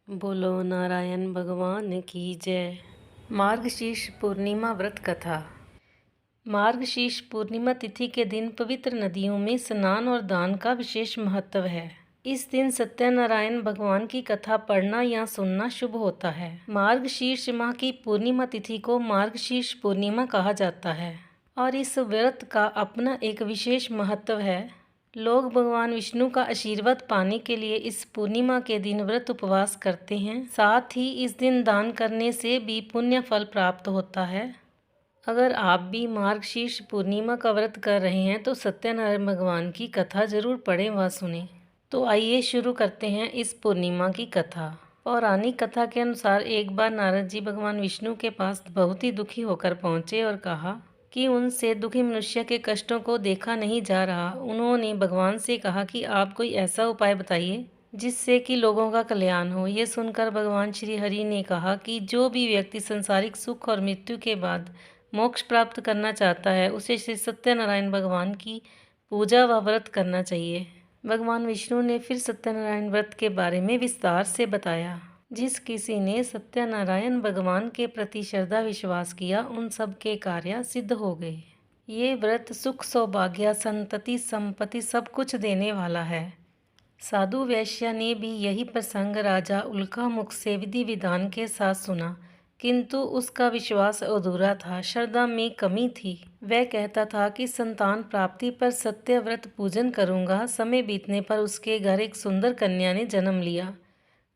बोलो नारायण भगवान की जय। मार्गशीर्ष पूर्णिमा व्रत कथा। मार्गशीर्ष पूर्णिमा तिथि के दिन पवित्र नदियों में स्नान और दान का विशेष महत्व है। इस दिन सत्यनारायण भगवान की कथा पढ़ना या सुनना शुभ होता है। मार्गशीर्ष माह की पूर्णिमा तिथि को मार्गशीर्ष पूर्णिमा कहा जाता है और इस व्रत का अपना एक विशेष महत्व है। लोग भगवान विष्णु का आशीर्वाद पाने के लिए इस पूर्णिमा के दिन व्रत उपवास करते हैं। साथ ही इस दिन दान करने से भी पुण्य फल प्राप्त होता है। अगर आप भी मार्गशीर्ष पूर्णिमा का व्रत कर रहे हैं तो सत्यनारायण भगवान की कथा जरूर पढ़ें व सुनें। तो आइए शुरू करते हैं इस पूर्णिमा की कथा। पौराणिक कथा के अनुसार एक बार नारद जी भगवान विष्णु के पास बहुत ही दुखी होकर पहुंचे और कहा कि उनसे दुखी मनुष्य के कष्टों को देखा नहीं जा रहा। उन्होंने भगवान से कहा कि आप कोई ऐसा उपाय बताइए जिससे कि लोगों का कल्याण हो। ये सुनकर भगवान श्री हरि ने कहा कि जो भी व्यक्ति संसारिक सुख और मृत्यु के बाद मोक्ष प्राप्त करना चाहता है उसे श्री सत्यनारायण भगवान की पूजा व व्रत करना चाहिए। भगवान विष्णु ने फिर सत्यनारायण व्रत के बारे में विस्तार से बताया। जिस किसी ने सत्यनारायण भगवान के प्रति श्रद्धा विश्वास किया उन सब के कार्य सिद्ध हो गए। ये व्रत सुख सौभाग्य संतति संपत्ति सब कुछ देने वाला है। साधु वैश्य ने भी यही प्रसंग राजा उल्का मुख से विधि विधान के साथ सुना, किंतु उसका विश्वास अधूरा था, श्रद्धा में कमी थी। वह कहता था कि संतान प्राप्ति पर सत्य व्रत पूजन करूंगा। समय बीतने पर उसके घर एक सुंदर कन्या ने जन्म लिया।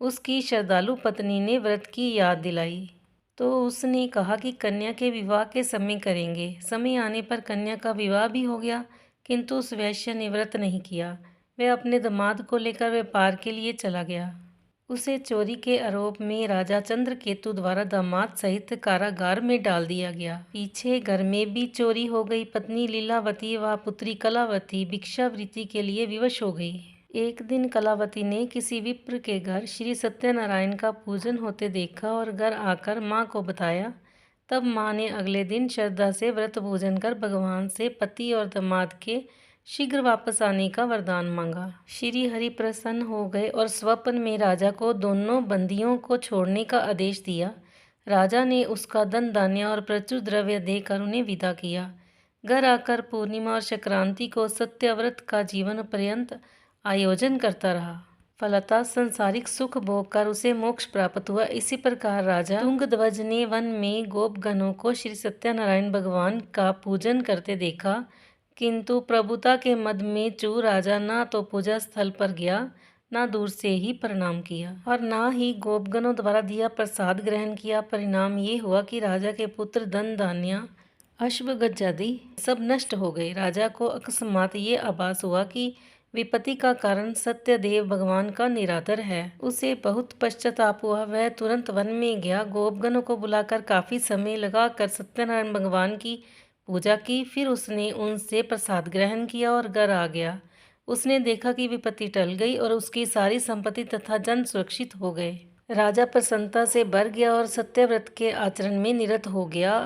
उसकी श्रद्धालु पत्नी ने व्रत की याद दिलाई तो उसने कहा कि कन्या के विवाह के समय करेंगे। समय आने पर कन्या का विवाह भी हो गया, किंतु उस वैश्य ने व्रत नहीं किया। वह अपने दामाद को लेकर व्यापार के लिए चला गया। उसे चोरी के आरोप में राजा चंद्रकेतु द्वारा दामाद सहित कारागार में डाल दिया गया। पीछे घर में भी चोरी हो गई। पत्नी लीलावती व पुत्री कलावती भिक्षावृत्ति के लिए विवश हो गई। एक दिन कलावती ने किसी विप्र के घर श्री सत्यनारायण का पूजन होते देखा और घर आकर माँ को बताया। तब माँ ने अगले दिन श्रद्धा से व्रत पूजन कर भगवान से पति और दामाद के शीघ्र वापस आने का वरदान मांगा। श्री हरि प्रसन्न हो गए और स्वप्न में राजा को दोनों बंदियों को छोड़ने का आदेश दिया। राजा ने उसका धन धान्य और प्रचुर द्रव्य देकर उन्हें विदा किया। घर आकर पूर्णिमा और संक्रांति को सत्यव्रत का जीवन पर्यंत आयोजन करता रहा। फलतः संसारिक सुख भोग कर उसे मोक्ष प्राप्त हुआ। इसी प्रकार राजा तुंगध्वज ने वन में गोपगणों को श्री सत्यनारायण भगवान का पूजन करते देखा, किंतु प्रभुता के मद में चूर राजा ना तो पूजा स्थल पर गया, ना दूर से ही प्रणाम किया और ना ही गोपगणों द्वारा दिया प्रसाद ग्रहण किया। परिणाम ये हुआ कि राजा के पुत्र धन धान्य अश्वगज सब नष्ट हो गए। राजा को अकस्मात ये आभास हुआ कि विपत्ति का कारण सत्यदेव भगवान का निरादर है। उसे बहुत पश्चाताप हुआ। वह तुरंत वन में गया। गोपगणों को बुलाकर काफी समय लगाकर सत्यनारायण भगवान की पूजा की। फिर उसने उनसे प्रसाद ग्रहण किया और घर आ गया। उसने देखा कि विपत्ति टल गई और उसकी सारी संपत्ति तथा जन सुरक्षित हो गए। राजा प्रसन्नता से भर गया और सत्यव्रत के आचरण में निरत हो गया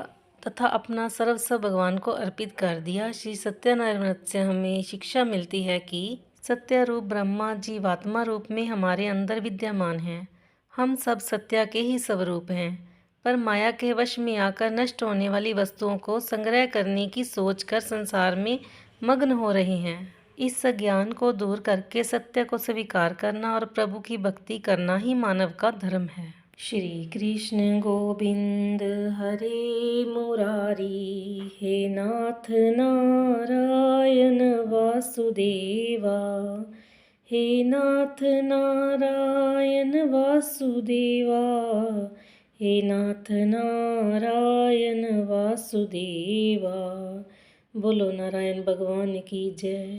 तथा अपना सर्वस्व भगवान को अर्पित कर दिया। श्री सत्यनारायण व्रत से हमें शिक्षा मिलती है कि सत्य रूप ब्रह्मा जीवात्मा रूप में हमारे अंदर विद्यमान है। हम सब सत्य के ही स्वरूप हैं, पर माया के वश में आकर नष्ट होने वाली वस्तुओं को संग्रह करने की सोचकर संसार में मग्न हो रहे हैं। इस ज्ञान को दूर करके सत्य को स्वीकार करना और प्रभु की भक्ति करना ही मानव का धर्म है। श्री कृष्ण गोविंद हरे मुरारी, हे नाथ नारायण वासुदेवा, हे नाथ नारायण वासुदेवा, हे नाथ नारायण वासुदेवा। बोलो नारायण भगवान की जय।